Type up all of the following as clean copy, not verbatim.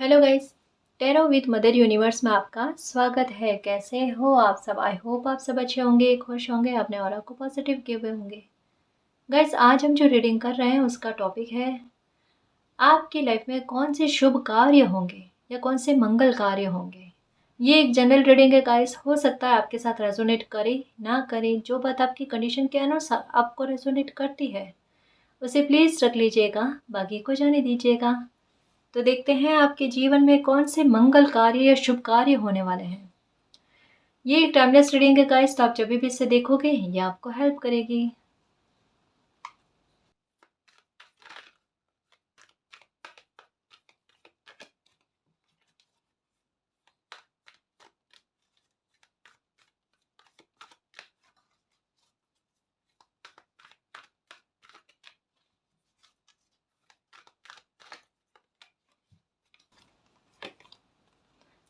Hello guys, tarot with mother universe में आपका स्वागत है। कैसे हो आप सब? आई होप आप सब अच्छे होंगे, खुश होंगे, अपने ऑरा को पॉजिटिव किए हुए होंगे। गाइस, आज हम जो रीडिंग कर रहे हैं उसका टॉपिक है आपकी लाइफ में कौन से शुभ कार्य होंगे या कौन से मंगल कार्य होंगे। ये एक जनरल रीडिंग है गाइस, हो सकता है आपके साथ रेजोनेट करे ना करे। जो बात आपकी कंडीशन के अनुसार आपको रेजोनेट करती है उसे प्लीज़ रख लीजिएगा, बाकी को जाने दीजिएगा। तो देखते हैं आपके जीवन में कौन से मंगल कार्य या शुभ कार्य होने वाले हैं। ये एक टाइमलेस रीडिंग है गाइस, तो आप जब भी इसे देखोगे ये आपको हेल्प करेगी।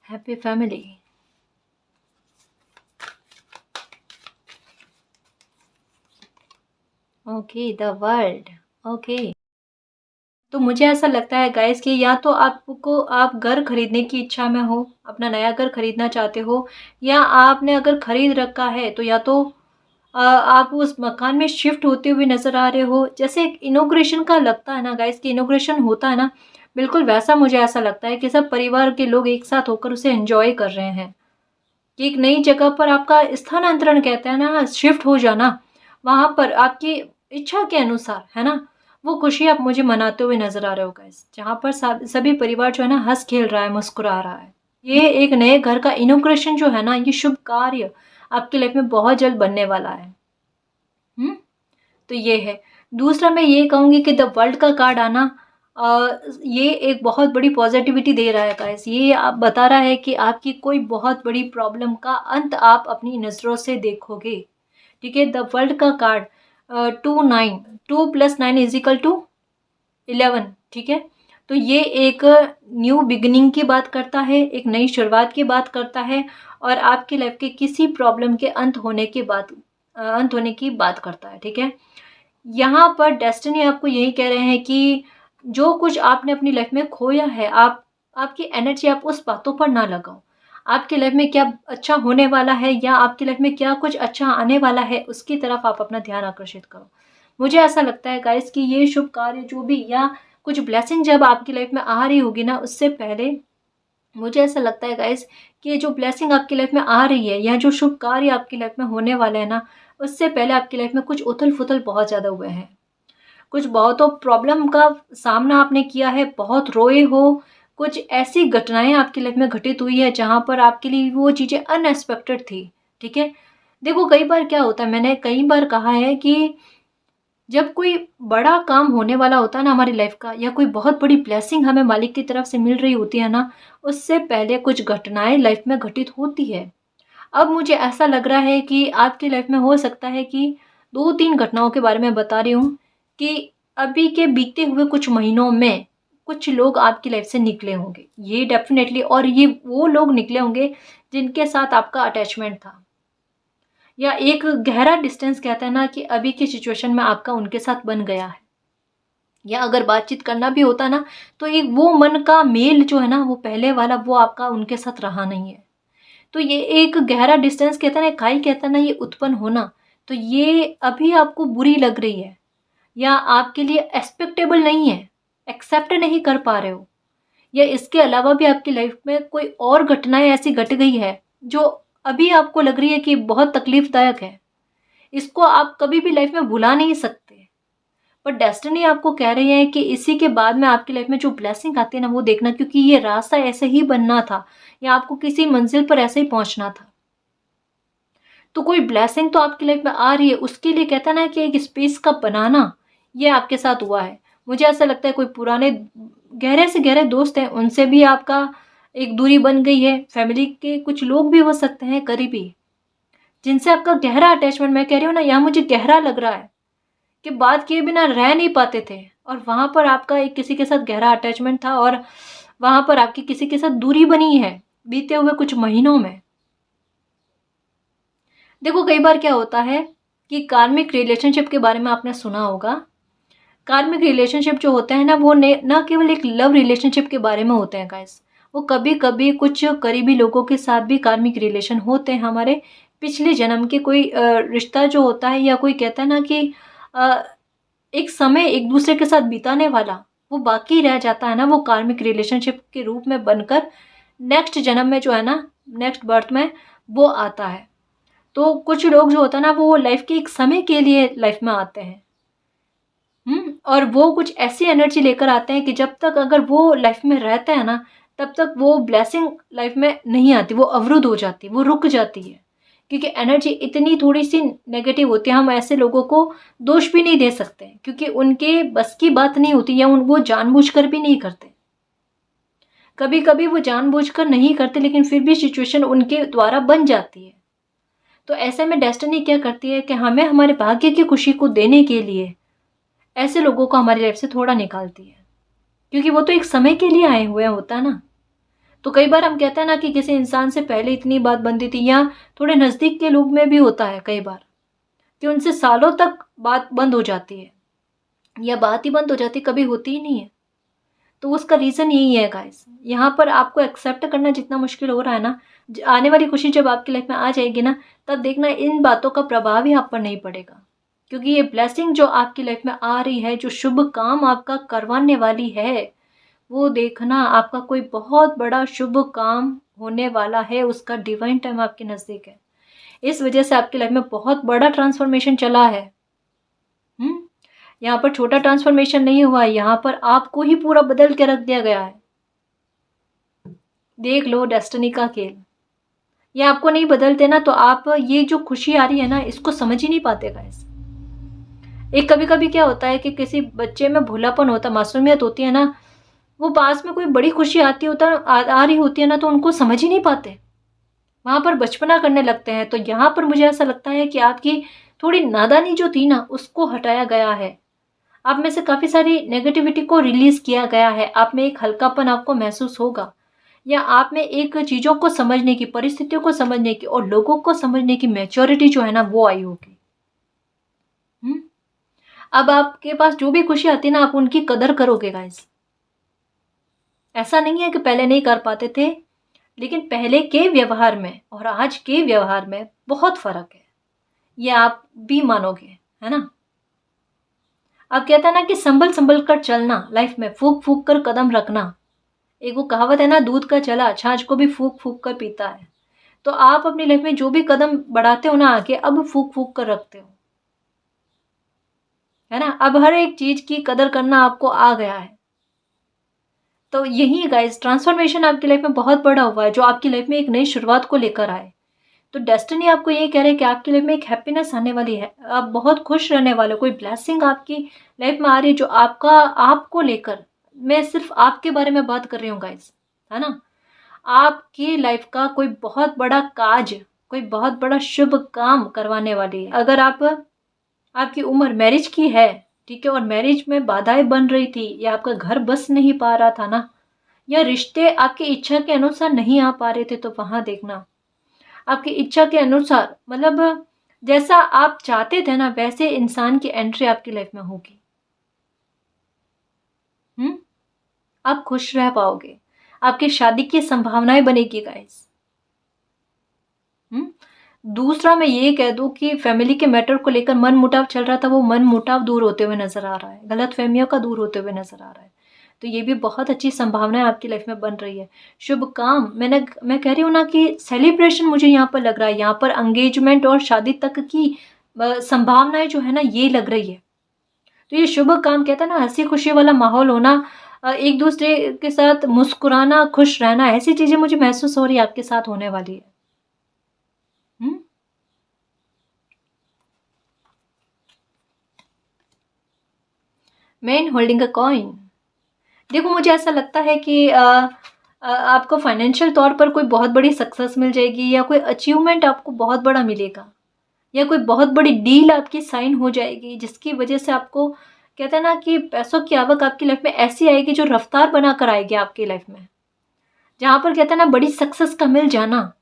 Happy family. Okay, the world. Okay, तो मुझे ऐसा लगता है गाइस कि या तो आप घर खरीदने की इच्छा में हो, अपना नया घर खरीदना चाहते हो, या आपने अगर खरीद रखा है तो या तो आप उस मकान में शिफ्ट होते हुए नज़र आ रहे हो। जैसे एक इनॉग्रेशन का लगता है ना गाइस कि इनॉग्रेशन होता है ना, बिल्कुल वैसा मुझे ऐसा लगता है कि सब परिवार के लोग एक साथ होकर उसे एंजॉय कर रहे हैं। कि एक नई जगह पर आपका स्थानांतरण कहते हैं ना, शिफ्ट हो जाना, वहाँ पर आपकी इच्छा के अनुसार है ना, वो खुशी आप मुझे मनाते हुए नजर आ रहे हो गाइस, जहाँ पर सभी परिवार जो है ना हंस खेल रहा है, मुस्कुरा रहा है। ये एक नए घर का इनॉग्रेशन जो है ना, ये शुभ कार्य आपकी लाइफ में बहुत जल्द बनने वाला है। हम्म, तो ये है। दूसरा मैं ये कहूँगी कि द वर्ल्ड का कार्ड आना, ये एक बहुत बड़ी पॉजिटिविटी दे रहा है गाइस। ये आप बता रहा है कि आपकी कोई बहुत बड़ी प्रॉब्लम का अंत आप अपनी नज़रों से देखोगे। ठीक है, द वर्ल्ड का कार्ड 2 9, 2 + 9 = 11। ठीक है, तो ये एक न्यू बिगिनिंग की बात करता है, एक नई शुरुआत की बात करता है, और आपकी लाइफ के किसी प्रॉब्लम के अंत होने की बात करता है। ठीक है, यहाँ पर डेस्टिनी आपको यही कह रहे हैं कि जो कुछ आपने अपनी लाइफ में खोया है, आप आपकी एनर्जी आप उस बातों पर ना लगाओ। आपकी लाइफ में क्या अच्छा होने वाला है या आपकी लाइफ में क्या कुछ अच्छा आने वाला है, उसकी तरफ आप अपना ध्यान आकर्षित करो। मुझे ऐसा लगता है गाइस कि ये शुभ कार्य जो भी या कुछ ब्लेसिंग जब आपकी लाइफ में आ रही होगी ना, उससे पहले मुझे ऐसा लगता है गाइस कि ये जो ब्लेसिंग आपकी लाइफ में आ रही है या जो शुभ कार्य आपकी लाइफ में होने वाले हैं ना, उससे पहले आपकी लाइफ में कुछ उथल फुथल बहुत ज़्यादा हुए हैं। कुछ बहुतों प्रॉब्लम का सामना आपने किया है, बहुत रोए हो। कुछ ऐसी घटनाएं आपकी लाइफ में घटित हुई है जहाँ पर आपके लिए वो चीज़ें अनएक्सपेक्टेड थी। ठीक है, देखो कई बार क्या होता है, मैंने कई बार कहा है कि जब कोई बड़ा काम होने वाला होता है ना हमारी लाइफ का, या कोई बहुत बड़ी ब्लेसिंग हमें मालिक की तरफ से मिल रही होती है ना, उससे पहले कुछ घटनाएं लाइफ में घटित होती है। अब मुझे ऐसा लग रहा है कि आपकी लाइफ में हो सकता है कि 2-3 घटनाओं के बारे में बता रही हूँ कि अभी के बीते हुए कुछ महीनों में कुछ लोग आपकी लाइफ से निकले होंगे, ये डेफिनेटली। और ये वो लोग निकले होंगे जिनके साथ आपका अटैचमेंट था, या एक गहरा डिस्टेंस कहता है ना कि अभी की सिचुएशन में आपका उनके साथ बन गया है। या अगर बातचीत करना भी होता ना, तो एक वो मन का मेल जो है ना, वो पहले वाला वो आपका उनके साथ रहा नहीं है। तो ये एक गहरा डिस्टेंस कहता है ना, खाई कहता है ना, ये उत्पन्न होना, तो ये अभी आपको बुरी लग रही है या आपके लिए एक्सपेक्टेबल नहीं है, एक्सेप्ट नहीं कर पा रहे हो, या इसके अलावा भी आपकी लाइफ में कोई और घटनाएं ऐसी घट गई है जो अभी आपको लग रही है कि बहुत तकलीफदायक है, इसको आप कभी भी लाइफ में भुला नहीं सकते। पर डेस्टिनी आपको कह रही है कि इसी के बाद में आपकी लाइफ में जो ब्लेसिंग आती है ना, वो देखना, क्योंकि ये रास्ता ऐसे ही बनना था या आपको किसी मंजिल पर ऐसे ही पहुंचना था। तो कोई ब्लेसिंग तो आपकी लाइफ में आ रही है, उसके लिए कहता ना कि एक स्पेस का बनाना, ये आपके साथ हुआ है। मुझे ऐसा लगता है कोई पुराने गहरे से गहरे दोस्त हैं, उनसे भी आपका एक दूरी बन गई है। फैमिली के कुछ लोग भी हो सकते हैं करीबी, जिनसे आपका गहरा अटैचमेंट, मैं कह रही हूँ ना, यहाँ मुझे गहरा लग रहा है कि बात किए बिना रह नहीं पाते थे, और वहां पर आपका एक किसी के साथ गहरा अटैचमेंट था, और वहां पर आपकी किसी के साथ दूरी बनी है बीते हुए कुछ महीनों में। देखो कई बार क्या होता है कि कार्मिक रिलेशनशिप के बारे में आपने सुना होगा। कार्मिक रिलेशनशिप जो होते हैं ना, वो ना केवल एक लव रिलेशनशिप के बारे में होते हैं गाइस। वो कभी कभी कुछ करीबी लोगों के साथ भी कार्मिक रिलेशन होते हैं, हमारे पिछले जन्म के कोई रिश्ता जो होता है, या कोई कहता है ना कि अ, एक समय एक दूसरे के साथ बिताने वाला, वो बाकी रह जाता है ना, वो कार्मिक रिलेशनशिप के रूप में बनकर नेक्स्ट जन्म में जो है ना, नेक्स्ट बर्थ में वो आता है। तो कुछ लोग जो होता है ना, वो लाइफ के एक समय के लिए लाइफ में आते हैं। और वो कुछ ऐसी एनर्जी लेकर आते हैं कि जब तक अगर वो लाइफ में रहते हैं ना, तब तक वो ब्लेसिंग लाइफ में नहीं आती, वो अवरुद्ध हो जाती है, वो रुक जाती है, क्योंकि एनर्जी इतनी थोड़ी सी नेगेटिव होती है। हम ऐसे लोगों को दोष भी नहीं दे सकते, क्योंकि उनके बस की बात नहीं होती, या वो जानबूझकर भी नहीं करते। कभी कभी वो जानबूझकर नहीं करते, लेकिन फिर भी सिचुएशन उनके द्वारा बन जाती है। तो ऐसे में डेस्टिनी क्या करती है कि हमें हमारे भाग्य की खुशी को देने के लिए ऐसे लोगों को हमारी लाइफ से थोड़ा निकालती है, क्योंकि वो तो एक समय के लिए आए हुए होता है ना। तो कई बार हम कहते हैं ना कि किसी इंसान से पहले इतनी बात बनती थी, या थोड़े नज़दीक के लोग में भी होता है कई बार कि उनसे सालों तक बात बंद हो जाती है, या बात ही बंद हो जाती, कभी होती ही नहीं है। तो उसका रीज़न यही है गाइस। यहाँ पर आपको एक्सेप्ट करना जितना मुश्किल हो रहा है ना, आने वाली खुशी जब आपकी लाइफ में आ जाएगी ना, तब देखना इन बातों का प्रभाव ही आप पर नहीं पड़ेगा। क्योंकि ये ब्लेसिंग जो आपकी लाइफ में आ रही है, जो शुभ काम आपका करवाने वाली है, वो देखना आपका कोई बहुत बड़ा शुभ काम होने वाला है, उसका डिवाइन टाइम आपके नज़दीक है। इस वजह से आपकी लाइफ में बहुत बड़ा ट्रांसफॉर्मेशन चला है। यहाँ पर छोटा ट्रांसफॉर्मेशन नहीं हुआ है, यहाँ पर आपको ही पूरा बदल के रख दिया गया है। देख लो डेस्टिनी का खेल। ये आपको नहीं बदलते ना, तो आप ये जो खुशी आ रही है ना, इसको समझ ही नहीं पाते गाइस। एक कभी कभी क्या होता है कि किसी बच्चे में भोलापन होता, मासूमियत होती है ना, वो पास में कोई बड़ी खुशी आती होता आ रही होती है ना, तो उनको समझ ही नहीं पाते, वहां पर बचपना करने लगते हैं। तो यहाँ पर मुझे ऐसा लगता है कि आपकी थोड़ी नादानी जो थी ना, उसको हटाया गया है। आप में से काफ़ी सारी नेगेटिविटी को रिलीज़ किया गया है। आप में एक हल्कापन आपको महसूस होगा, या आप में एक चीज़ों को समझने की, परिस्थितियों को समझने की और लोगों को समझने की मैच्योरिटी जो है ना, वो आई होगी। अब आपके पास जो भी खुशी आती है ना, आप उनकी कदर करोगे गाइस। ऐसा नहीं है कि पहले नहीं कर पाते थे, लेकिन पहले के व्यवहार में और आज के व्यवहार में बहुत फ़र्क है, ये आप भी मानोगे, है ना। अब कहता है ना कि संभल संभल कर चलना, लाइफ में फूक फूक कर कदम रखना। एक वो कहावत है ना, दूध का चला छाछ को भी फूक फूक कर पीता है। तो आप अपनी लाइफ में जो भी कदम बढ़ाते हो ना आगे, अब फूक फूक कर रखते हो, है ना। अब हर एक चीज की कदर करना आपको आ गया है। तो यही गाइस, ट्रांसफॉर्मेशन आपकी लाइफ में बहुत बड़ा हुआ है, जो आपकी लाइफ में एक नई शुरुआत को लेकर आए। तो डेस्टिनी आपको ये कह रहे हैं कि आपकी लाइफ में एक हैप्पीनेस आने वाली है, आप बहुत खुश रहने वाले हो, कोई ब्लेसिंग आपकी लाइफ में आ रही है, जो आपका आपको लेकर, मैं सिर्फ आपके बारे में बात कर रही हूँ गाइस, है ना। आपकी लाइफ का कोई बहुत बड़ा काज, कोई बहुत बड़ा शुभ काम करवाने वाली है। अगर आपकी उम्र मैरिज की है, ठीक है, और मैरिज में बाधाएं बन रही थी, या आपका घर बस नहीं पा रहा था ना, या रिश्ते आपकी इच्छा के अनुसार नहीं आ पा रहे थे, तो वहां देखना आपकी इच्छा के अनुसार, मतलब जैसा आप चाहते थे ना, वैसे इंसान की एंट्री आपकी लाइफ में होगी। आप खुश रह पाओगे, आपकी शादी की संभावनाएं बनेगी गाइस। दूसरा मैं ये कह दूं कि फैमिली के मैटर को लेकर मन मुटाव चल रहा था, वो मन मुटाव दूर होते हुए नजर आ रहा है, गलत फहमियों का दूर होते हुए नजर आ रहा है। तो ये भी बहुत अच्छी संभावनाएं आपकी लाइफ में बन रही है। शुभ काम, मैं कह रही हूँ ना कि सेलिब्रेशन मुझे यहाँ पर लग रहा है, यहाँ पर एंगेजमेंट और शादी तक की संभावनाएं जो है ना, ये लग रही है। तो ये शुभ काम कहता है ना, हंसी खुशी वाला माहौल होना, एक दूसरे के साथ मुस्कुराना, खुश रहना, ऐसी चीजें मुझे महसूस हो रही है आपके साथ होने वाली है। Man holding a coin. देखो मुझे ऐसा लगता है कि आपको फाइनेंशियल तौर पर कोई बहुत बड़ी सक्सेस मिल जाएगी, या कोई अचीवमेंट आपको बहुत बड़ा मिलेगा, या कोई बहुत बड़ी डील आपकी साइन हो जाएगी, जिसकी वजह से आपको कहते हैं ना कि पैसों की आवक आपकी लाइफ में ऐसी आएगी जो रफ्तार बनाकर आएगी आपकी लाइफ में, जहाँ पर कहते हैं ना बड़ी सक्सेस का मिल जाना।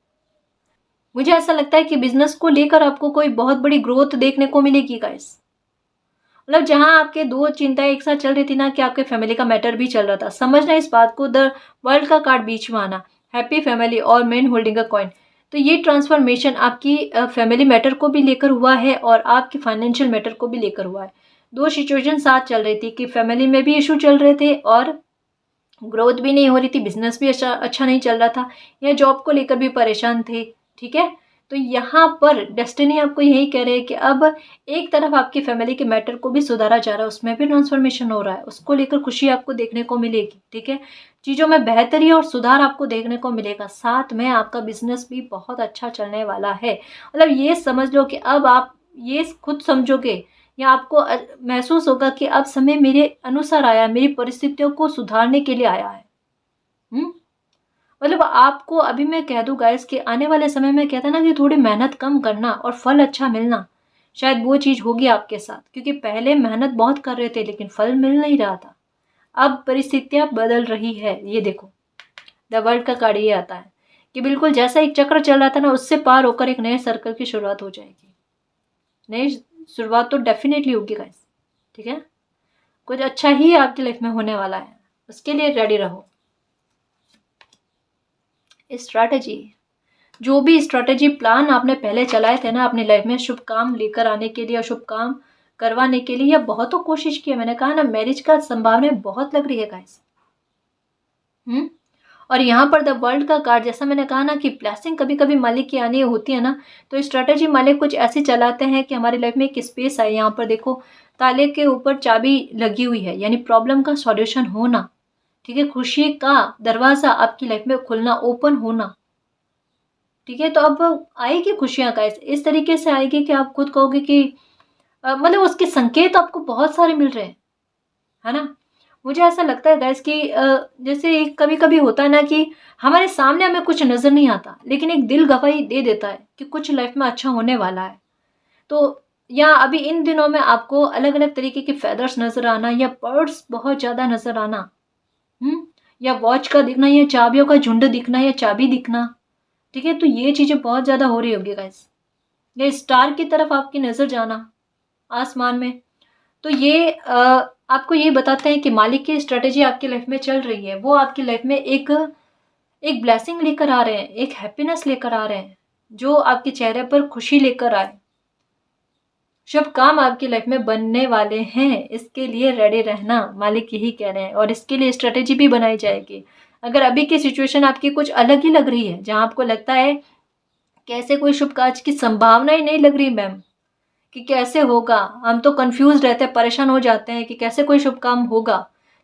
मुझे ऐसा लगता है कि बिजनेस को लेकर आपको कोई बहुत बड़ी ग्रोथ देखने को मिलेगी गाइस। मतलब जहाँ आपके दो चिंताएं एक साथ चल रही थी ना, कि आपके फैमिली का मैटर भी चल रहा था, समझना इस बात को। द वर्ल्ड का कार्ड बीच में आना, हैप्पी फैमिली और मैन होल्डिंग अ कॉइन। तो ये ट्रांसफॉर्मेशन आपकी फैमिली मैटर को भी लेकर हुआ है और आपकी फाइनेंशियल मैटर को भी लेकर हुआ है। दो सिचुएशन साथ चल रही थी कि फैमिली में भी इशू चल रहे थे और ग्रोथ भी नहीं हो रही थी, बिजनेस भी अच्छा नहीं चल रहा था, या जॉब को लेकर भी परेशान थे। ठीक है, तो यहाँ पर डेस्टिनी आपको यही कह रहे हैं कि अब एक तरफ आपकी फैमिली के मैटर को भी सुधारा जा रहा है, उसमें भी ट्रांसफॉर्मेशन हो रहा है, उसको लेकर खुशी आपको देखने को मिलेगी। ठीक है, चीज़ों में बेहतरी और सुधार आपको देखने को मिलेगा, साथ में आपका बिजनेस भी बहुत अच्छा चलने वाला है। मतलब ये समझ लो कि अब आप ये खुद समझोगे या आपको महसूस होगा कि अब समय मेरे अनुसार आया, मेरी परिस्थितियों को सुधारने के लिए आया है। मतलब आपको अभी मैं कह दूं गाइस कि आने वाले समय में कहता ना कि थोड़ी मेहनत कम करना और फल अच्छा मिलना, शायद वो चीज़ होगी आपके साथ, क्योंकि पहले मेहनत बहुत कर रहे थे लेकिन फल मिल नहीं रहा था। अब परिस्थितियां बदल रही है, ये देखो द वर्ल्ड का कार्ड ये आता है कि बिल्कुल जैसा एक चक्र चल रहा था ना, उससे पार होकर एक नए सर्कल की शुरुआत हो जाएगी। नई शुरुआत तो डेफिनेटली होगी गाइस। ठीक है, कुछ अच्छा ही आपकी लाइफ में होने वाला है, उसके लिए रेडी रहो। स्ट्रैटेजी, जो भी स्ट्रैटेजी प्लान आपने पहले चलाए थे ना अपनी लाइफ में शुभ काम लेकर आने के लिए और शुभ काम करवाने के लिए, या बहुतों कोशिश की है। मैंने कहा ना, मैरिज का संभावना बहुत लग रही है गाइस। और यहाँ पर द वर्ल्ड का कार्ड, जैसा मैंने कहा ना कि ब्लेसिंग कभी कभी मालिक की आनी होती है ना, तो स्ट्रैटेजी मालिक कुछ ऐसी चलाते हैं कि हमारी लाइफ में एक स्पेस आए। यहाँ पर देखो ताले के ऊपर चाबी लगी हुई है, यानी प्रॉब्लम का सॉल्यूशन होना। ठीक है, खुशी का दरवाजा आपकी लाइफ में खुलना, ओपन होना। ठीक है, तो अब आएगी खुशियां का इस तरीके से आएगी कि आप खुद कहोगे कि मतलब उसके संकेत आपको बहुत सारे मिल रहे हैं, है ना। मुझे ऐसा लगता है गाइस कि जैसे कभी कभी होता है ना कि हमारे सामने हमें कुछ नजर नहीं आता, लेकिन एक दिल गवाही दे देता है कि कुछ लाइफ में अच्छा होने वाला है। तो या अभी इन दिनों में आपको अलग अलग तरीके के फेदर्स नजर आना, या बर्ड्स बहुत ज्यादा नजर आना, या वॉच का दिखना, या चाबियों का झुंड दिखना, या चाबी दिखना। ठीक है, तो ये चीजें बहुत ज्यादा हो रही होगी गाइस। या स्टार की तरफ आपकी नजर जाना आसमान में, तो ये आपको ये बताते हैं कि मालिक की स्ट्रेटेजी आपकी लाइफ में चल रही है। वो आपकी लाइफ में एक एक ब्लेसिंग लेकर आ रहे हैं, एक हैप्पीनेस लेकर आ रहे हैं, जो आपके चेहरे पर खुशी लेकर आए। शुभ काम आपकी लाइफ में बनने वाले हैं, इसके लिए रेडी रहना, मालिक यही कह रहे हैं। और इसके लिए स्ट्रेटेजी भी बनाई जाएगी। अगर अभी की सिचुएशन आपकी कुछ अलग ही लग रही है, जहां आपको लगता है कैसे कोई शुभ कार्य की संभावना ही नहीं लग रही मैम, कि कैसे होगा, हम तो कंफ्यूज रहते हैं, परेशान हो जाते हैं कि कैसे कोई शुभ काम होगा,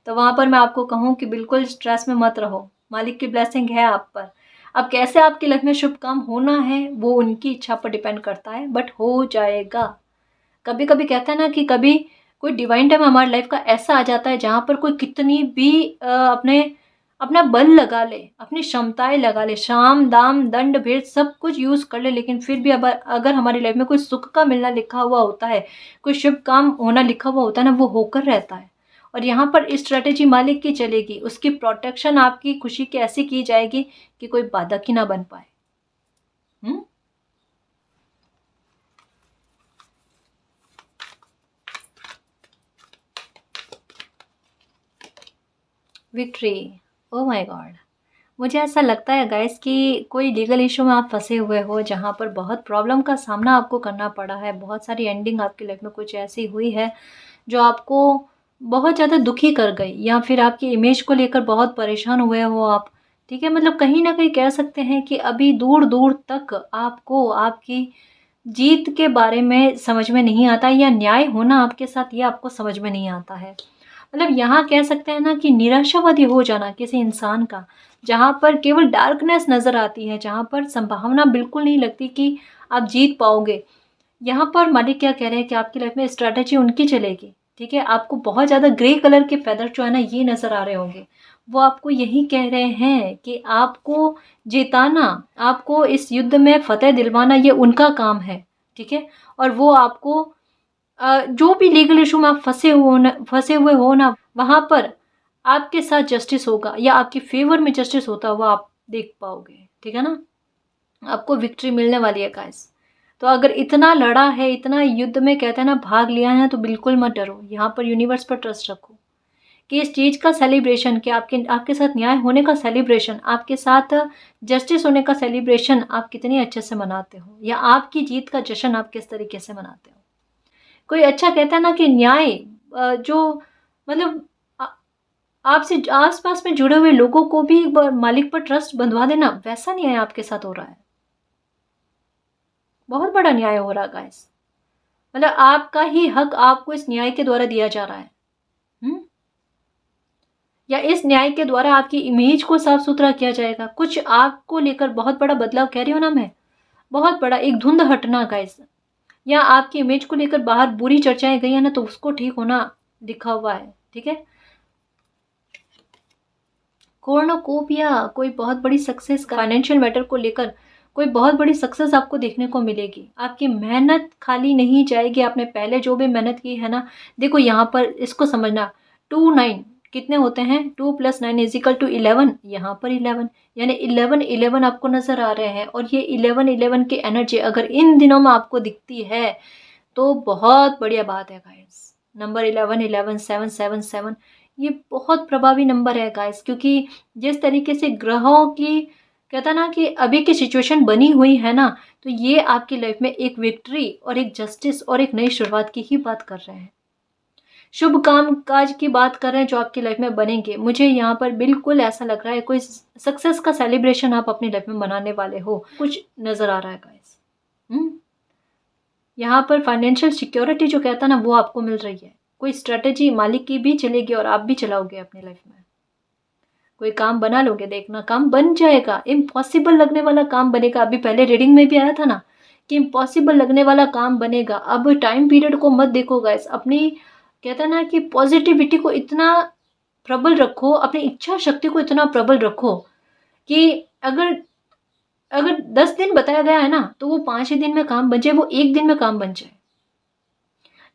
तो वहां पर मैं आपको कहूँ कि बिल्कुल स्ट्रेस में मत रहो, मालिक की ब्लेसिंग है आप पर। अब कैसे आपकी लाइफ में शुभ काम होना है वो उनकी इच्छा पर डिपेंड करता है, बट हो जाएगा। कभी कभी कहते हैं ना कि कभी कोई डिवाइन टाइम हमारी लाइफ का ऐसा आ जाता है जहाँ पर कोई कितनी भी अपने अपना बल लगा ले, अपनी क्षमताएं लगा ले, शाम दाम दंड भेद सब कुछ यूज कर ले, लेकिन फिर भी अगर हमारी लाइफ में कोई सुख का मिलना लिखा हुआ होता है, कोई शुभ काम होना लिखा हुआ होता है ना, वो होकर रहता है। और यहाँ पर स्ट्रेटेजी मालिक की चलेगी, उसकी प्रोटेक्शन आपकी खुशी की ऐसी की जाएगी कि कोई बाधक ही ना बन पाए। Victory, oh my God. मुझे ऐसा लगता है गाइस कि कोई लीगल इशू में आप फंसे हुए हो, जहाँ पर बहुत प्रॉब्लम का सामना आपको करना पड़ा है, बहुत सारी एंडिंग आपकी लाइफ में कुछ ऐसी हुई है जो आपको बहुत ज़्यादा दुखी कर गई, या फिर आपकी इमेज को लेकर बहुत परेशान हुए हो आप। ठीक है, मतलब कहीं ना कहीं कह सकते हैं कि अभी दूर दूर तक आपको आपकी जीत के बारे में समझ में नहीं आता, या न्याय होना आपके साथ ये आपको समझ में नहीं आता है। मतलब यहाँ कह सकते हैं ना कि निराशावादी हो जाना किसी इंसान का, जहाँ पर केवल डार्कनेस नजर आती है, जहाँ पर संभावना बिल्कुल नहीं लगती कि आप जीत पाओगे। यहाँ पर मालिक क्या कह रहे हैं कि आपकी लाइफ में स्ट्रैटेजी उनकी चलेगी। ठीक है, आपको बहुत ज़्यादा ग्रे कलर के फेदर जो है ना ये नज़र आ रहे होंगे, वो आपको यही कह रहे हैं कि आपको जिताना, आपको इस युद्ध में फतेह दिलवाना, ये उनका काम है। ठीक है, और वो आपको जो भी लीगल इशू में आप फंसे हुए हो ना, वहाँ पर आपके साथ जस्टिस होगा, या आपके फेवर में जस्टिस होता हुआ आप देख पाओगे। ठीक है ना, आपको विक्ट्री मिलने वाली है गाइस। तो अगर इतना लड़ा है, इतना युद्ध में कहते हैं ना भाग लिया है, तो बिल्कुल मत डरो। यहाँ पर यूनिवर्स पर ट्रस्ट रखो कि इस चीज़ का सेलिब्रेशन, कि आपके साथ न्याय होने का सेलिब्रेशन, आपके साथ जस्टिस होने का सेलिब्रेशन आप कितने अच्छे से मनाते हो, या आपकी जीत का जश्न आप किस तरीके से मनाते हो। कोई अच्छा कहता है ना कि न्याय जो मतलब आपसे आस-पास में जुड़े हुए लोगों को भी एक बार मालिक पर ट्रस्ट बंधवा देना, वैसा न्याय आपके साथ हो रहा है। बहुत बड़ा न्याय हो रहा है गाइस। मतलब आपका ही हक आपको इस न्याय के द्वारा दिया जा रहा है। हुँ? या इस न्याय के द्वारा आपकी इमेज को साफ-सुथरा किया जाएगा। कुछ आपको लेकर बहुत बड़ा बदलाव कह रही हूँ ना मैं, बहुत बड़ा एक धुंध हटना गाइस, या आपकी इमेज को लेकर बाहर बुरी चर्चाएँ गई हैं ना, तो उसको ठीक होना लिखा हुआ है, ठीक है? कॉर्नोकोपिया, कोई बहुत बड़ी सक्सेस का फाइनेंशियल मैटर को लेकर कोई बहुत बड़ी सक्सेस आपको देखने को मिलेगी। आपकी मेहनत खाली नहीं जाएगी, आपने पहले जो भी मेहनत की है ना, देखो यहाँ पर इसको समझना, 2 9 कितने होते हैं, 2 + 9 = 11, यहाँ पर 11 यानी 11 आपको नज़र आ रहे हैं, और ये 11 की एनर्जी अगर इन दिनों में आपको दिखती है तो बहुत बढ़िया बात है गाइस। नंबर 11 7 7 7 ये बहुत प्रभावी नंबर है गाइस, क्योंकि जिस तरीके से ग्रहों की कहता है ना कि अभी की सिचुएशन बनी हुई है ना, तो ये आपकी लाइफ में एक विक्ट्री और एक जस्टिस और एक नई शुरुआत की ही बात कर रहे हैं। शुभ काम काज की बात कर रहे हैं जो आपकी लाइफ में बनेंगे। मुझे यहाँ पर बिल्कुल ऐसा लग रहा है कोई सक्सेस का सेलिब्रेशन आप अपनी लाइफ में मनाने वाले हो, कुछ नजर आ रहा है गाइस। यहाँ पर फाइनेंशियल सिक्योरिटी जो कहता है ना, वो आपको मिल रही है। कोई स्ट्रेटेजी मालिक की भी चलेगी और आप भी चलाओगे अपनी लाइफ में। कोई काम बना लोगे, देखना काम बन जाएगा। इम्पॉसिबल लगने वाला काम बनेगा। अभी पहले रीडिंग में भी आया था ना कि इम्पॉसिबल लगने वाला काम बनेगा। अब टाइम पीरियड को मत देखो गाइस, अपनी कहते हैं ना कि पॉजिटिविटी को इतना प्रबल रखो, अपनी इच्छा शक्ति को इतना प्रबल रखो कि अगर अगर 10 दिन बताया गया है ना, तो वो 5 ही दिन में काम बन जाए, वो 1 दिन में काम बन जाए।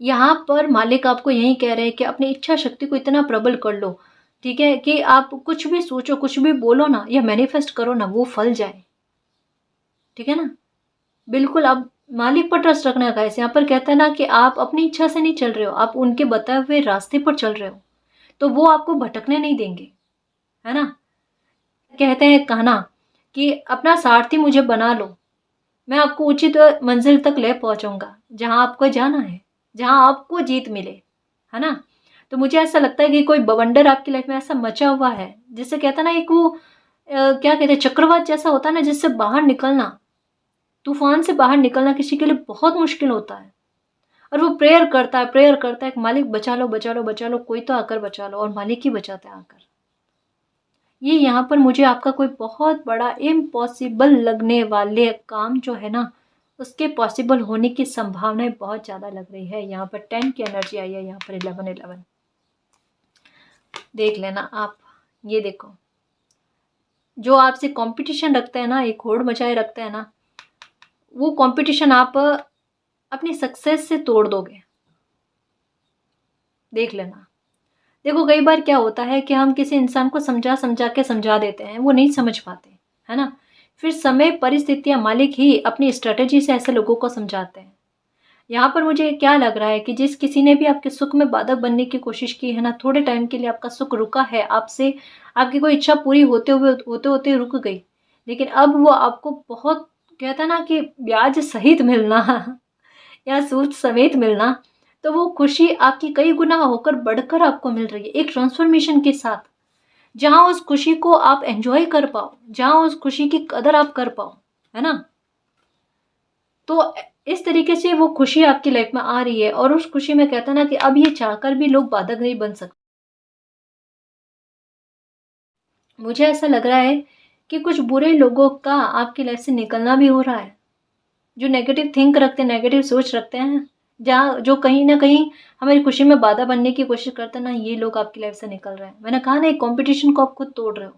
यहाँ पर मालिक आपको यही कह रहे हैं कि अपनी इच्छा शक्ति को इतना प्रबल कर लो, ठीक है, कि आप कुछ भी सोचो, कुछ भी बोलो ना, या मैनिफेस्ट करो ना, वो फल जाए। ठीक है ना? बिल्कुल आप मालिक पर ट्रस्ट रखना है गाइस। यहाँ पर कहता है ना कि आप अपनी इच्छा से नहीं चल रहे हो, आप उनके बताए हुए रास्ते पर चल रहे हो, तो वो आपको भटकने नहीं देंगे, है ना? कहते हैं कहना कि अपना सारथी मुझे बना लो, मैं आपको उचित मंजिल तक ले पहुंचाऊंगा, जहां आपको जाना है, जहां आपको जीत मिले, है ना? तो मुझे ऐसा लगता है कि कोई बवंडर आपकी लाइफ में ऐसा मचा हुआ है, जिससे कहता ना एक वो क्या कहते हैं, चक्रवात जैसा होता है ना, जिससे बाहर निकलना, तूफान से बाहर निकलना किसी के लिए बहुत मुश्किल होता है। और वो प्रेयर करता है कि मालिक बचा लो बचा लो बचा लो, कोई तो आकर बचा लो, और मालिक ही बचाता है आकर। ये यहाँ पर मुझे आपका कोई बहुत बड़ा इम्पॉसिबल लगने वाले काम जो है ना, उसके पॉसिबल होने की संभावनाएं बहुत ज़्यादा लग रही है। यहाँ पर 10 की एनर्जी आई है, यहाँ पर 11 देख लेना आप। ये देखो, जो आपसे कंपटीशन रखते हैं ना, एक होड़ मचाए रखते हैं ना, वो कंपटीशन आप अपनी सक्सेस से तोड़ दोगे। देख लेना। देखो कई बार क्या होता है कि हम किसी इंसान को समझा समझा के समझा देते हैं, वो नहीं समझ पाते, है ना? फिर समय परिस्थितियां मालिक ही अपनी स्ट्रेटेजी से ऐसे लोगों को समझाते हैं। यहाँ पर मुझे क्या लग रहा है कि जिस किसी ने भी आपके सुख में बाधक बनने की कोशिश की है ना, थोड़े टाइम के लिए आपका सुख रुका है, आपसे आपकी कोई इच्छा पूरी होते होते रुक गई, लेकिन अब वो आपको बहुत कहता ना कि ब्याज सहित मिलना या सूद समेत मिलना, तो वो खुशी आपकी कई गुना होकर बढ़कर आपको मिल रही है एक ट्रांसफॉर्मेशन के साथ, जहां उस खुशी को आप एंजॉय कर पाओ, जहां उस खुशी की कदर आप कर पाओ, है ना? तो इस तरीके से वो खुशी आपकी लाइफ में आ रही है, और उस खुशी में कहता ना कि अब ये चाहकर भी लोग बाधक नहीं बन सकते। मुझे ऐसा लग रहा है कि कुछ बुरे लोगों का आपकी लाइफ से निकलना भी हो रहा है, जो नेगेटिव थिंक रखते हैं, नेगेटिव सोच रखते हैं, जहाँ जो कहीं ना कहीं हमारी खुशी में बाधा बनने की कोशिश करते हैं ना, ये लोग आपकी लाइफ से निकल रहे हैं। मैंने कहा ना, एक कंपटीशन को आप खुद तोड़ रहे हो,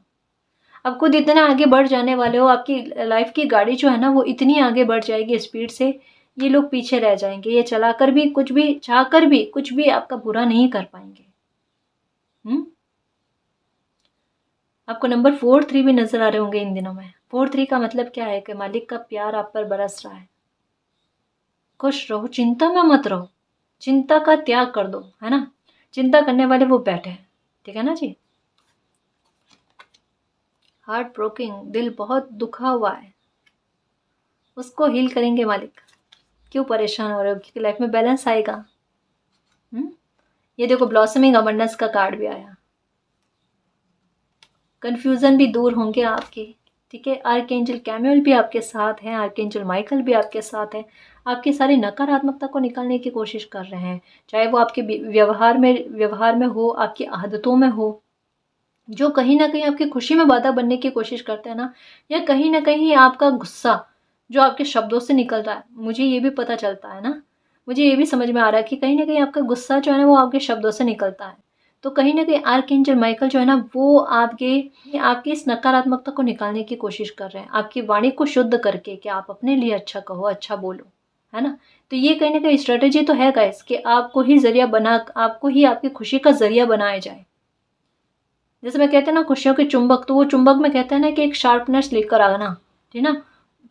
आप खुद इतना आगे बढ़ जाने वाले हो, आपकी लाइफ की गाड़ी जो है ना, वो इतनी आगे बढ़ जाएगी स्पीड से, ये लोग पीछे रह जाएंगे। ये चलाकर भी कुछ भी, चाहकर भी कुछ भी आपका बुरा नहीं कर पाएंगे। आपको नंबर 4 3 भी नजर आ रहे होंगे इन दिनों में। 4 3 का मतलब क्या है कि मालिक का प्यार आप पर बरस रहा है। खुश रहो, चिंता में मत रहो, चिंता का त्याग कर दो, है ना। चिंता करने वाले वो बैठे हैं, ठीक है ना जी। हार्ट ब्रोकिंग, दिल बहुत दुखा हुआ है, उसको हील करेंगे मालिक। क्यों परेशान हो रहे हो, क्योंकि लाइफ में बैलेंस आएगा। ये देखो ब्लॉसमिंग अबंडेंस का कार्ड भी आया। कंफ्यूजन भी दूर होंगे आपके, ठीक है। आर्कएंजल कैमियल भी आपके साथ हैं, आर्कएंजल माइकल भी आपके साथ हैं। आपकी सारी नकारात्मकता को निकालने की कोशिश कर रहे हैं, चाहे वो आपके व्यवहार में हो, आपकी आदतों में हो, जो कहीं ना कहीं आपकी खुशी में बाधा बनने की कोशिश करते हैं ना, या कहीं ना कहीं आपका गुस्सा जो आपके शब्दों से निकल रहा है, मुझे ये भी पता चलता है ना, मुझे ये भी समझ में आ रहा है कि कहीं ना कहीं आपका गुस्सा जो है ना वो आपके शब्दों से निकलता है। तो कहीं ना कहीं आर्कएंजल माइकल जो है ना वो आपकी इस नकारात्मकता को निकालने की कोशिश कर रहे हैं, आपकी वाणी को शुद्ध करके कि आप अपने लिए अच्छा कहो, अच्छा बोलो, है ना। तो ये कहीं ना कहीं स्ट्रेटेजी तो है गाइस कि आपको ही आपकी खुशी का जरिया बनाया जाए। जैसे मैं कहते हैं ना खुशियों के चुंबक, तो वो चुंबक में कहते हैं ना कि एक शार्पनेस लेकर आना, ठीक ना,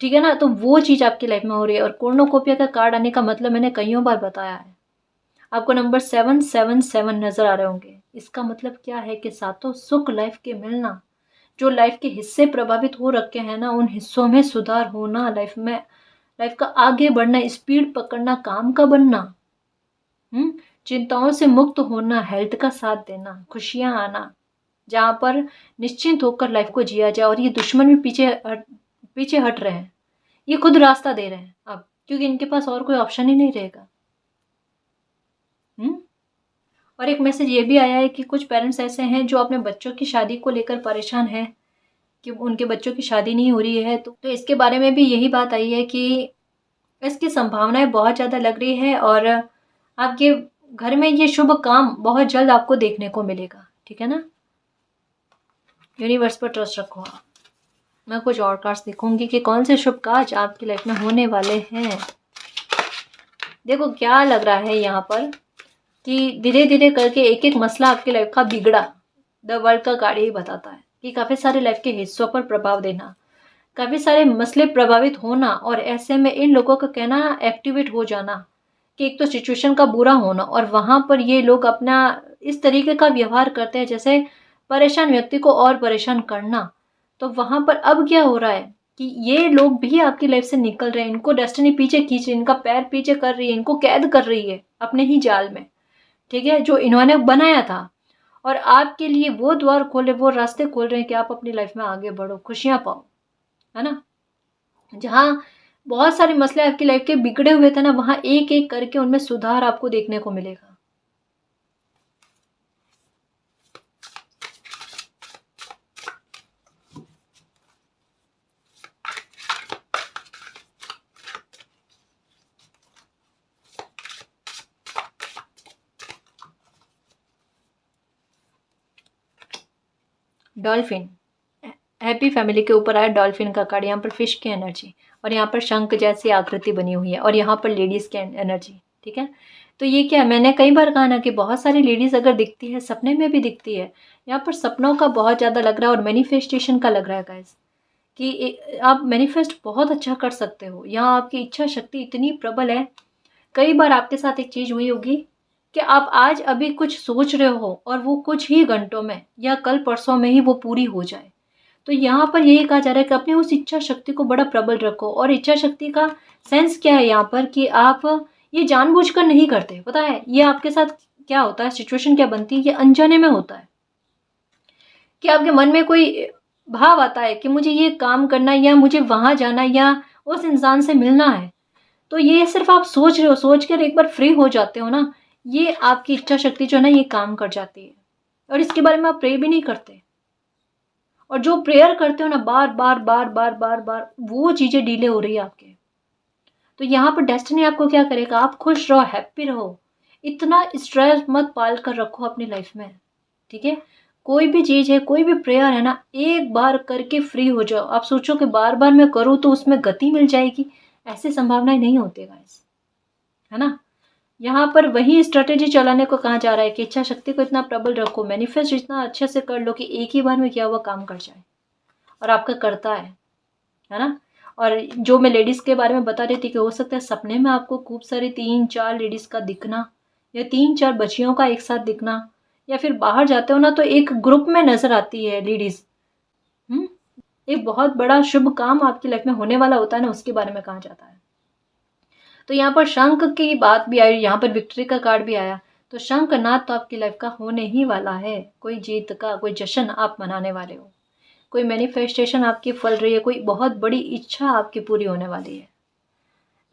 ठीक है ना। तो वो चीज़ आपकी लाइफ में हो रही है। और कोर्नोकोपिया का कार्ड आने का मतलब मैंने कईयों बार बताया है। आपको नंबर 777 नजर आ रहे होंगे। इसका मतलब क्या है कि सातों सुख लाइफ के मिलना, जो लाइफ के हिस्से प्रभावित हो रखे हैं ना, उन हिस्सों में सुधार होना, लाइफ का आगे बढ़ना, स्पीड पकड़ना, काम का बनना, चिंताओं से मुक्त होना, हेल्थ का साथ देना, खुशियां आना, जहाँ पर निश्चिंत होकर लाइफ को जिया जाए। और ये दुश्मन भी पीछे हट रहे हैं, ये खुद रास्ता दे रहे हैं अब, क्योंकि इनके पास और कोई ऑप्शन ही नहीं रहेगा। और एक मैसेज ये भी आया है कि कुछ पेरेंट्स ऐसे हैं जो अपने बच्चों की शादी को लेकर परेशान हैं कि उनके बच्चों की शादी नहीं हो रही है। तो इसके बारे में भी यही बात आई है कि इसकी संभावनाएं बहुत ज़्यादा लग रही है और आपके घर में ये शुभ काम बहुत जल्द आपको देखने को मिलेगा, ठीक है ना। यूनिवर्स पर ट्रस्ट रखो आप। मैं कुछ और कार्ड्स देखूंगी कि कौन से शुभ कार्य आपकी लाइफ में होने वाले हैं। देखो क्या लग रहा है यहाँ पर कि धीरे धीरे करके एक एक मसला आपकी लाइफ का बिगड़ा। द वर्ल्ड का कार्ड यही बताता है कि काफ़ी सारे लाइफ के हिस्सों पर प्रभाव देना, काफ़ी सारे मसले प्रभावित होना, और ऐसे में इन लोगों का कहना एक्टिवेट हो जाना कि एक तो सिचुएशन का बुरा होना, और वहाँ पर ये लोग अपना इस तरीके का व्यवहार करते हैं जैसे परेशान व्यक्ति को और परेशान करना। तो वहाँ पर अब क्या हो रहा है कि ये लोग भी आपकी लाइफ से निकल रहे हैं, इनको डेस्टिनी पीछे खींच रही है, इनका पैर पीछे कर रही है, इनको कैद कर रही है अपने ही जाल में, ठीक है, जो इन्होंने बनाया था। और आपके लिए वो द्वार खोले, वो रास्ते खोल रहे हैं कि आप अपनी लाइफ में आगे बढ़ो, खुशियां पाओ, है ना। जहाँ बहुत सारे मसले आपकी लाइफ के बिगड़े हुए थे ना, वहां एक एक करके उनमें सुधार आपको देखने को मिलेगा। डॉल्फिन, हैप्पी फैमिली के ऊपर आया डॉल्फिन का कार्ड। यहाँ पर फिश की एनर्जी, और यहाँ पर शंख जैसी आकृति बनी हुई है, और यहाँ पर लेडीज की एनर्जी, ठीक है। तो ये क्या है, मैंने कई बार कहा ना कि बहुत सारी लेडीज अगर दिखती है, सपने में भी दिखती है। यहाँ पर सपनों का बहुत ज़्यादा लग रहा है और मैनिफेस्टेशन का लग रहा है गाइस कि आप मैनिफेस्ट बहुत अच्छा कर सकते हो। यहाँ आपकी इच्छा शक्ति इतनी प्रबल है। कई बार आपके साथ एक चीज़ हुई होगी कि आप आज अभी कुछ सोच रहे हो और वो कुछ ही घंटों में या कल परसों में ही वो पूरी हो जाए। तो यहाँ पर यही कहा जा रहा है कि अपनी उस इच्छा शक्ति को बड़ा प्रबल रखो। और इच्छा शक्ति का सेंस क्या है यहाँ पर कि आप ये जानबूझकर नहीं करते, पता है ये आपके साथ क्या होता है, सिचुएशन क्या बनती है, ये अनजाने में होता है कि आपके मन में कोई भाव आता है कि मुझे ये काम करना है, या मुझे वहां जाना है, या उस इंसान से मिलना है। तो ये सिर्फ आप सोच रहे हो, सोच कर एक बार फ्री हो जाते हो ना, ये आपकी इच्छा शक्ति जो है ना ये काम कर जाती है। और इसके बारे में आप प्रे भी नहीं करते, और जो प्रेयर करते हो ना बार बार बार बार बार बार, वो चीज़ें डिले हो रही है आपके। तो यहाँ पर डेस्टिनी आपको क्या करेगा, आप खुश रहो, हैप्पी रहो, इतना स्ट्रेस मत पाल कर रखो अपनी लाइफ में, ठीक है। कोई भी चीज़ है, कोई भी प्रेयर है ना, एक बार करके फ्री हो जाओ। आप सोचो कि बार बार मैं करूँ तो उसमें गति मिल जाएगी, ऐसी संभावनाएं नहीं होती गाइस, है ना। यहाँ पर वही स्ट्रेटेजी चलाने को कहा जा रहा है कि इच्छा शक्ति को इतना प्रबल रखो, मैनिफेस्ट इतना अच्छे से कर लो कि एक ही बार में किया हुआ काम कर जाए, और आपका करता है ना। और जो मैं लेडीज़ के बारे में बता रही थी कि हो सकता है सपने में आपको खूब सारी 3-4 लेडीज़ का दिखना, या 3-4 बच्चियों का एक साथ दिखना, या फिर बाहर जाते हो ना तो एक ग्रुप में नज़र आती है लेडीज़। एक बहुत बड़ा शुभ काम आपकी लाइफ में होने वाला होता है ना, उसके बारे में कहा जाता है। तो यहाँ पर शंख की बात भी आई, यहाँ पर विक्ट्री का कार्ड भी आया। तो शंखनाद तो आपकी लाइफ का होने ही वाला है। कोई जीत का कोई जश्न आप मनाने वाले हो, कोई मैनिफेस्टेशन आपकी फल रही है, कोई बहुत बड़ी इच्छा आपकी पूरी होने वाली है।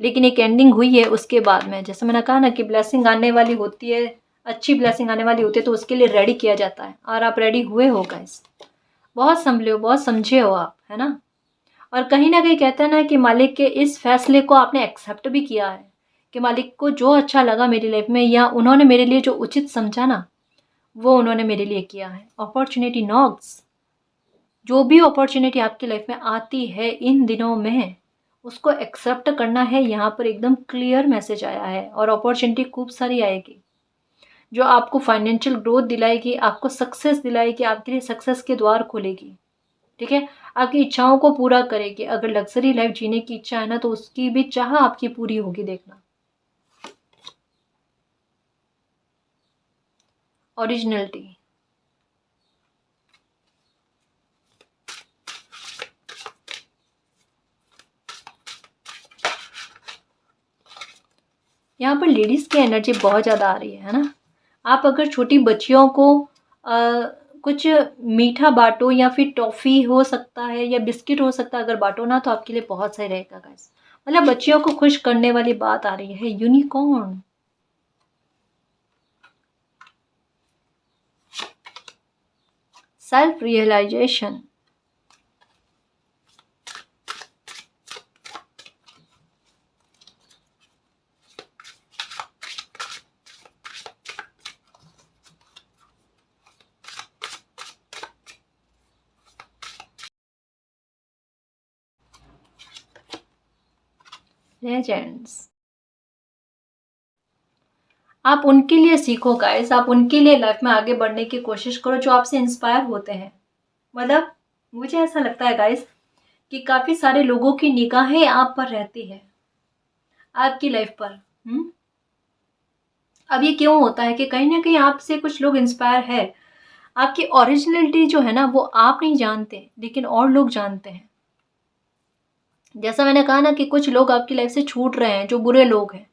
लेकिन एक एंडिंग हुई है उसके बाद में, जैसे मैंने कहा ना कि ब्लेसिंग आने वाली होती है, अच्छी ब्लेसिंग आने वाली होती है, तो उसके लिए रेडी किया जाता है। और आप रेडी हुए हो गाइस, बहुत संभले हो, बहुत समझे हो आप, है ना। और कहीं ना कहीं कहते हैं ना कि मालिक के इस फैसले को आपने एक्सेप्ट भी किया है, कि मालिक को जो अच्छा लगा मेरी लाइफ में, या उन्होंने मेरे लिए जो उचित समझा ना, वो उन्होंने मेरे लिए किया है। अपॉर्चुनिटी नॉक्स, जो भी अपॉर्चुनिटी आपकी लाइफ में आती है इन दिनों में, उसको एक्सेप्ट करना है। यहाँ पर एकदम क्लियर मैसेज आया है। और अपॉर्चुनिटी खूब सारी आएगी जो आपको फाइनेंशियल ग्रोथ दिलाएगी, आपको सक्सेस दिलाएगी, आपके लिए सक्सेस के द्वार खोलेगी, ठीक है। आपकी इच्छाओं को पूरा करेगी। अगर लग्जरी लाइफ जीने की इच्छा है ना, तो उसकी भी चाह आपकी पूरी होगी, देखना। ओरिजिनलिटी, यहाँ पर लेडीज की एनर्जी बहुत ज़्यादा आ रही है ना। आप अगर छोटी बच्चियों को कुछ मीठा बांटो, या फिर टॉफ़ी हो सकता है, या बिस्किट हो सकता है, अगर बांटो ना तो आपके लिए बहुत सही रहेगा गाइस। मतलब बच्चियों को खुश करने वाली बात आ रही है। Unicorn, self realization, legends. आप उनके लिए सीखो गाइस, आप उनके लिए लाइफ में आगे बढ़ने की कोशिश करो जो आपसे इंस्पायर होते हैं। मतलब मुझे ऐसा लगता है गाइस कि काफ़ी सारे लोगों की निगाहें आप पर रहती है, आपकी लाइफ पर। अब ये क्यों होता है कि कहीं ना कहीं आपसे कुछ लोग इंस्पायर है। आपकी ओरिजिनलिटी जो है ना, वो आप नहीं जानते, लेकिन और लोग जानते हैं। जैसा मैंने कहा ना कि कुछ लोग आपकी लाइफ से छूट रहे हैं, जो बुरे लोग हैं।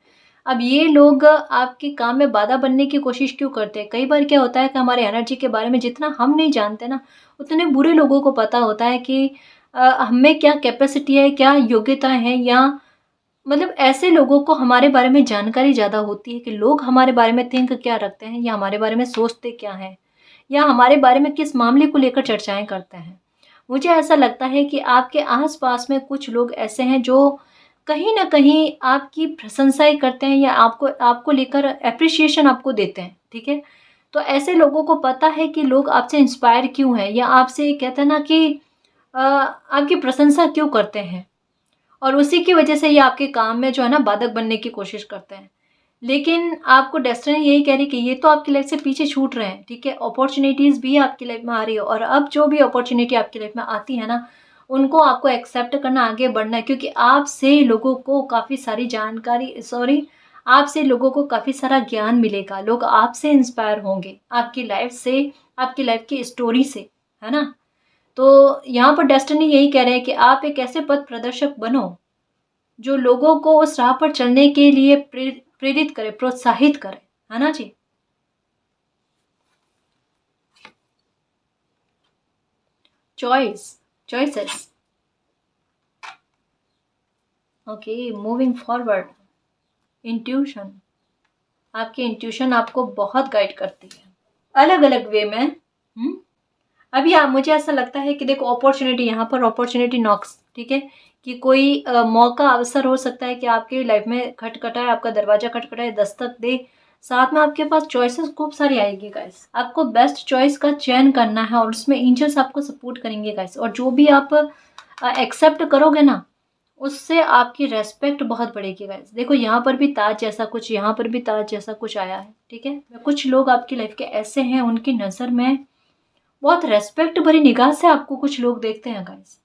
अब ये लोग आपके काम में बाधा बनने की कोशिश क्यों करते हैं? कई बार क्या होता है कि हमारे एनर्जी के बारे में जितना हम नहीं जानते ना, उतने बुरे लोगों को पता होता है कि हमें क्या कैपेसिटी है, क्या योग्यताएं हैं, या मतलब ऐसे लोगों को हमारे बारे में जानकारी ज़्यादा होती है कि लोग हमारे बारे में थिंक क्या रखते हैं, या हमारे बारे में सोचते क्या हैं, या हमारे बारे में किस मामले को लेकर चर्चाएं करते हैं। मुझे ऐसा लगता है कि आपके आस-पास में कुछ लोग ऐसे हैं जो कहीं न कहीं आपकी प्रशंसाएँ करते हैं, या आपको आपको लेकर एप्रिशिएशन आपको देते हैं, ठीक है? तो ऐसे लोगों को पता है कि लोग आपसे इंस्पायर क्यों हैं, या आपसे कहते हैं ना कि आपकी प्रशंसा क्यों करते हैं, और उसी की वजह से ये आपके काम में जो है ना बाधक बनने की कोशिश करते हैं। लेकिन आपको डेस्टिनी यही कह रही है कि ये तो आपकी लाइफ से पीछे छूट रहे हैं, ठीक है? अपॉर्च्युनिटीज़ भी आपकी लाइफ में आ रही है, और अब जो भी अपॉर्च्युनिटी आपकी लाइफ में आती है ना, उनको आपको एक्सेप्ट करना, आगे बढ़ना है, क्योंकि आपसे लोगों को काफ़ी सारी जानकारी, आपसे लोगों को काफ़ी सारा ज्ञान मिलेगा। लोग आपसे इंस्पायर होंगे, आपकी लाइफ से, आपकी लाइफ की स्टोरी से, है ना? तो यहाँ पर डेस्टिनी यही कह रहे हैं कि आप एक ऐसे पथ प्रदर्शक बनो जो लोगों को उस राह पर चलने के लिए प्रेरित करे, प्रोत्साहित करे, है ना जी। Choice, choices, okay, moving forward. Intuition, आपकी इंट्यूशन आपको बहुत गाइड करती है अलग अलग वे में। अभी आप, मुझे ऐसा लगता है कि देखो अपॉर्चुनिटी, यहाँ पर अपॉर्चुनिटी नॉक्स, ठीक है, कि कोई मौका, अवसर हो सकता है कि आपकी लाइफ में खटखटाए, आपका दरवाजा खटखटाए, दस्तक दे। साथ में आपके पास चॉइसेस खूब सारी आएगी गाइस। आपको बेस्ट चॉइस का चयन करना है, और उसमें एंजल्स आपको सपोर्ट करेंगे गाइस। और जो भी आप एक्सेप्ट करोगे ना, उससे आपकी रेस्पेक्ट बहुत बढ़ेगी गाइस। देखो यहाँ पर भी ताज जैसा कुछ, यहाँ पर भी ताज जैसा कुछ आया है, ठीक है। कुछ लोग आपकी लाइफ के ऐसे हैं, उनकी नज़र में बहुत रेस्पेक्ट भरी निगाह से आपको कुछ लोग देखते हैं गाइस।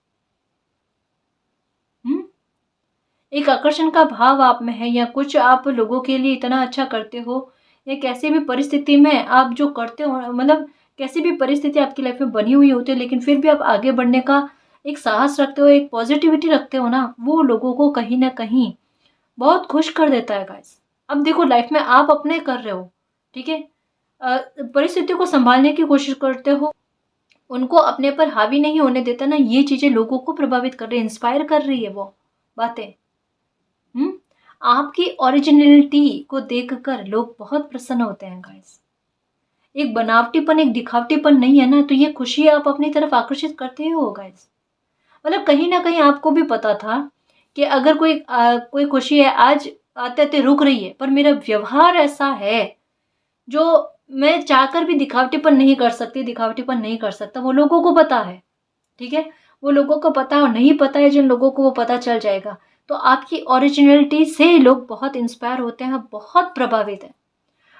एक आकर्षण का भाव आप में है, या कुछ आप लोगों के लिए इतना अच्छा करते हो, या कैसे भी परिस्थिति में आप जो करते हो, मतलब कैसी भी परिस्थिति आपकी लाइफ में बनी हुई होती है, लेकिन फिर भी आप आगे बढ़ने का एक साहस रखते हो, एक पॉजिटिविटी रखते हो ना, वो लोगों को कहीं ना कहीं बहुत खुश कर देता है गाइस। अब देखो लाइफ में आप अपने कर रहे हो, ठीक है, परिस्थिति को संभालने की कोशिश करते हो, उनको अपने पर हावी नहीं होने देता ना, ये चीजें लोगों को प्रभावित कर रही है, इंस्पायर कर रही है वो बातें। हम्म आपकी ओरिजिनलिटी को देखकर लोग बहुत प्रसन्न होते हैं गाइस। एक बनावटीपन, एक दिखावटीपन नहीं है ना, तो ये खुशी आप अपनी तरफ आकर्षित करते हो गाइस। मतलब कहीं ना कहीं आपको भी पता था कि अगर कोई खुशी है आज आते आते रुक रही है, पर मेरा व्यवहार ऐसा है जो मैं चाहकर भी दिखावटीपन नहीं कर सकती, दिखावटीपन नहीं कर सकता, वो लोगों को पता है, ठीक है। वो लोगों को पता है, और नहीं पता है जिन लोगों को वो पता चल जाएगा। तो आपकी ओरिजिनलिटी से लोग बहुत इंस्पायर होते हैं, बहुत प्रभावित है।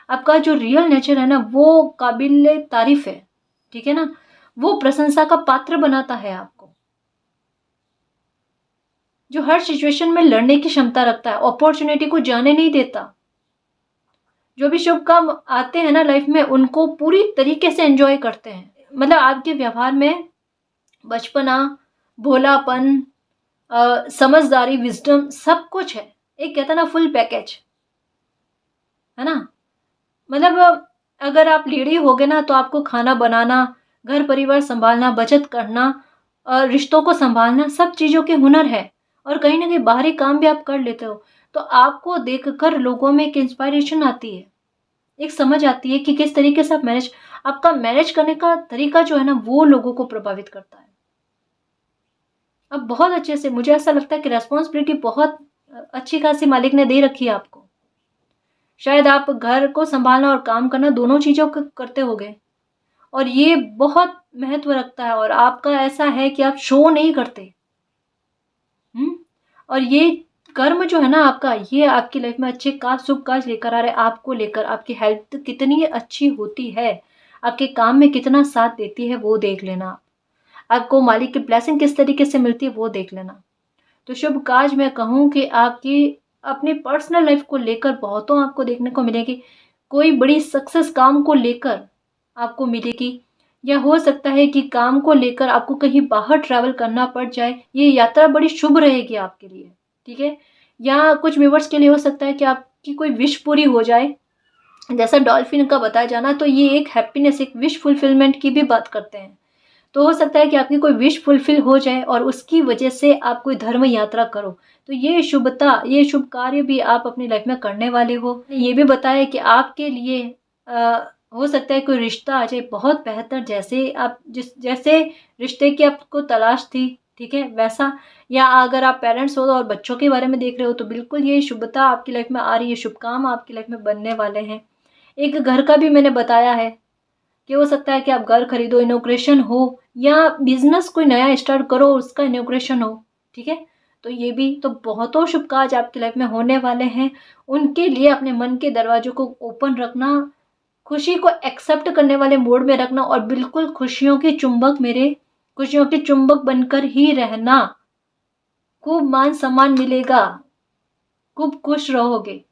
आपका जो रियल नेचर है ना, वो काबिल तारीफ है, ठीक है ना, वो प्रशंसा का पात्र बनाता है आपको। जो हर सिचुएशन में लड़ने की क्षमता रखता है, अपॉर्चुनिटी को जाने नहीं देता। जो भी शुभ काम आते हैं ना लाइफ में, उनको पूरी तरीके से एंजॉय करते हैं। मतलब आपके व्यवहार में बचपना, भोलापन, समझदारी, विजडम सब कुछ है। एक कहता ना फुल पैकेज, है ना। मतलब अगर आप लेडी होगे ना, तो आपको खाना बनाना, घर परिवार संभालना, बचत करना, रिश्तों को संभालना, सब चीज़ों के हुनर है। और कहीं ना कहीं बाहरी काम भी आप कर लेते हो। तो आपको देखकर लोगों में एक इंस्पायरेशन आती है, एक समझ आती है कि किस तरीके से आपका मैनेज करने का तरीका जो है ना, वो लोगों को प्रभावित करता है। अब बहुत अच्छे से मुझे ऐसा लगता है कि रेस्पॉन्सिबिलिटी बहुत अच्छी खासी मालिक ने दे रखी है आपको। शायद आप घर को संभालना और काम करना दोनों चीज़ों करते होगे, और ये बहुत महत्व रखता है। और आपका ऐसा है कि आप शो नहीं करते। और ये कर्म जो है ना आपका, ये आपकी लाइफ में अच्छे काज, शुभ काज लेकर आ रहे हैं। आपको लेकर आपकी हेल्थ कितनी अच्छी होती है, आपके काम में कितना साथ देती है, वो देख लेना। आपको मालिक की ब्लेसिंग किस तरीके से मिलती है, वो देख लेना। तो शुभ काज मैं कहूँ कि आपकी अपनी पर्सनल लाइफ को लेकर बहुतों आपको देखने को मिलेगी। कोई बड़ी सक्सेस काम को लेकर आपको मिलेगी, या हो सकता है कि काम को लेकर आपको कहीं बाहर ट्रैवल करना पड़ जाए। ये यात्रा बड़ी शुभ रहेगी आपके लिए, ठीक है। या कुछ व्यूवर्स के लिए हो सकता है कि आपकी कोई विश पूरी हो जाए, जैसा डॉल्फिन का बताया जाना, तो ये एक हैप्पीनेस, एक विश फुलफिलमेंट की भी बात करते हैं। तो हो सकता है कि आपकी कोई विश फुलफिल हो जाए और उसकी वजह से आप कोई धर्म यात्रा करो। तो ये शुभता, ये शुभ कार्य भी आप अपनी लाइफ में करने वाले हो। ये भी बताया कि आपके लिए हो सकता है कोई रिश्ता आ जाए बहुत बेहतर, जैसे रिश्ते की आपको तलाश थी, ठीक है, वैसा। या अगर आप पेरेंट्स हो और बच्चों के बारे में देख रहे हो, तो बिल्कुल ये शुभता आपकी लाइफ में आ रही है, शुभ काम आपकी लाइफ में बनने वाले हैं। एक घर का भी मैंने बताया है कि हो सकता है कि आप घर खरीदो, इनोग्रेशन हो, या बिजनेस कोई नया स्टार्ट करो, उसका इनोग्रेशन हो, ठीक है। तो ये भी तो बहुतों शुभ कार्य आपकी लाइफ में होने वाले हैं। उनके लिए अपने मन के दरवाजों को ओपन रखना, खुशी को एक्सेप्ट करने वाले मोड में रखना, और बिल्कुल खुशियों के चुंबक बनकर ही रहना। खूब मान सम्मान मिलेगा, खूब खुश रहोगे,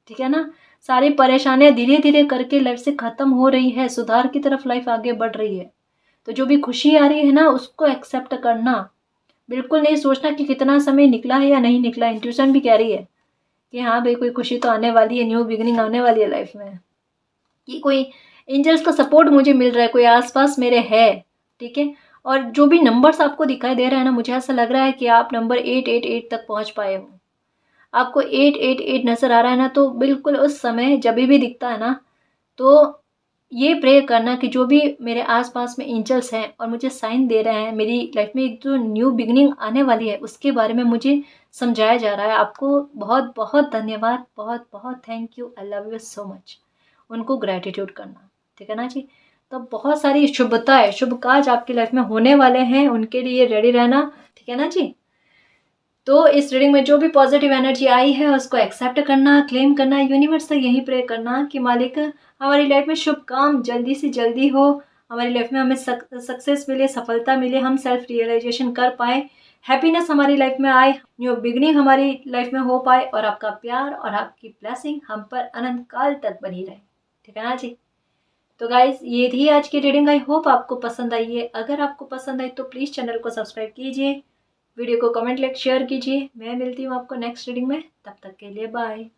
ठीक है ना। सारी परेशानियां धीरे धीरे करके लाइफ से खत्म हो रही है, सुधार की तरफ लाइफ आगे बढ़ रही है। तो जो भी खुशी आ रही है ना, उसको एक्सेप्ट करना। बिल्कुल नहीं सोचना कि कितना समय निकला है या नहीं निकला। इंट्यूशन भी कह रही है कि हाँ भाई, कोई खुशी तो आने वाली है, न्यू बिगिनिंग आने वाली है लाइफ में, कि कोई एंजल्स का सपोर्ट मुझे मिल रहा है, कोई आसपास मेरे है, ठीक है। और जो भी नंबर्स आपको दिखाई दे रहा है ना, मुझे ऐसा लग रहा है कि आप नंबर 888 तक पहुंच पाए हो। आपको 888 नजर आ रहा है ना, तो बिल्कुल उस समय जब भी दिखता है ना, तो ये प्रे करना कि जो भी मेरे आसपास में एंजल्स हैं और मुझे साइन दे रहे हैं, मेरी लाइफ में एक जो न्यू बिगिनिंग आने वाली है उसके बारे में मुझे समझाया जा रहा है। आपको बहुत बहुत धन्यवाद, बहुत बहुत thank you, I love you so much. उनको ग्रैटिट्यूड करना, ठीक है ना जी। तो बहुत सारी शुभता है, शुभ काज आपकी लाइफ में होने वाले हैं, उनके लिए रेडी रहना, ठीक है ना जी। तो इस रीडिंग में जो भी पॉजिटिव एनर्जी आई है उसको एक्सेप्ट करना, क्लेम करना, यूनिवर्स से यही प्रे करना कि मालिक हमारी लाइफ में शुभ काम जल्दी से जल्दी हो, हमारी लाइफ में हमें सक्सेस मिले, सफलता मिले, हम सेल्फ रियलाइजेशन कर पाए, हैप्पीनेस हमारी लाइफ में आए, न्यू बिगनिंग हमारी लाइफ में हो पाए और आपका प्यार और आपकी ब्लेसिंग हम पर अनंत काल तक बनी रहे। ठीक है ना जी। तो गाइज ये थी आज की रीडिंग। आई होप आपको पसंद आई है। अगर आपको पसंद आई तो प्लीज़ चैनल को सब्सक्राइब कीजिए, वीडियो को कमेंट लाइक शेयर कीजिए। मैं मिलती हूँ आपको नेक्स्ट रीडिंग में, तब तक के लिए बाय।